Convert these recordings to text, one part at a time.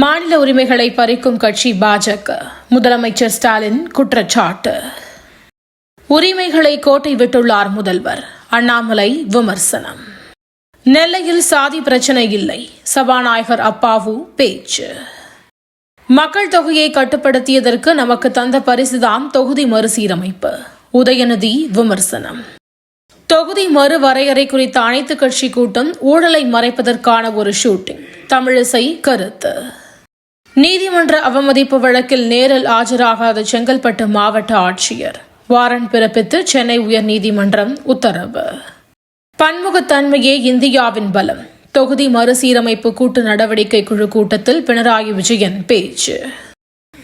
மாநில உரிமைகளை பறிக்கும் கட்சி பாஜக. முதலமைச்சர் ஸ்டாலின் குற்றச்சாட்டு. உரிமைகளை கோட்டை விட்டுள்ளார் முதல்வர். அண்ணாமலை விமர்சனம். நெல்லையில் சாதி பிரச்சனை இல்லை, சபாநாயகர் அப்பாவு பேச்சு. மக்கள் தொகையை கட்டுப்படுத்தியதற்கு நமக்கு தந்த பரிசுதான் தொகுதி மறுசீரமைப்பு. உதயநிதி விமர்சனம். தொகுதி மறுவரையறை குறித்த அனைத்து கட்சி கூட்டம் ஊழலை மறைப்பதற்கான ஒரு ஷூட்டிங். தமிழிசை கருத்து. நீதிமன்ற அவமதிப்பு வழக்கில் நேரில் ஆஜராகாத செங்கல்பட்டு மாவட்ட ஆட்சியர். வாரண்ட் பிறப்பித்து சென்னை உயர்நீதிமன்றம் உத்தரவு. பன்முகத்தன்மையே இந்தியாவின் பலம். தொகுதி மறுசீரமைப்பு கூட்டு நடவடிக்கை குழு கூட்டத்தில் பினராயி விஜயன் பேச்சு.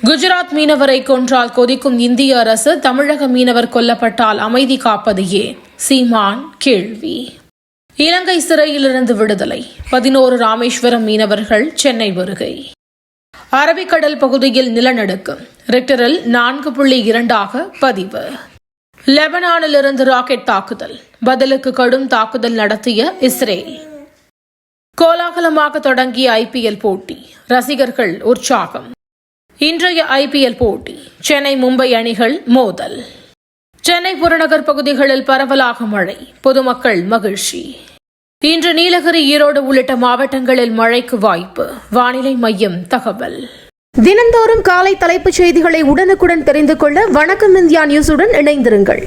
குஜராத் மீனவரை கொன்றால் கொதிக்கும் இந்திய அரசு, தமிழக மீனவர் கொல்லப்பட்டால் அமைதி காப்பது ஏன்? சீமான் கேள்வி. இலங்கை சிறையிலிருந்து விடுதலை. 11 ராமேஸ்வரம் மீனவர்கள் சென்னை வருகை. அரபிக்கடல் பகுதியில் நிலநடுக்கம். ரிக்டரில் 4.2 பதிவு. லெபனானிலிருந்து ராக்கெட் தாக்குதல். பதிலுக்கு கடும் தாக்குதல் நடத்திய இஸ்ரேல். கோலாகலமாக தொடங்கிய ஐபிஎல் போட்டி. ரசிகர்கள் உற்சாகம். இன்றைய ஐபிஎல் போட்டி. சென்னை மும்பை அணிகள் மோதல். சென்னை புறநகர் பகுதிகளில் பரவலாக மழை. பொதுமக்கள் மகிழ்ச்சி. இன்று நீலகிரி, ஈரோடு உள்ளிட்ட மாவட்டங்களில் மழைக்கு வாய்ப்பு. வானிலை மையம் தகவல். தினந்தோறும் காலை தலைப்புச் செய்திகளை உடனுக்குடன் தெரிந்து கொள்ள வணக்கம் இந்தியா நியூஸுடன் இணைந்திருங்கள்.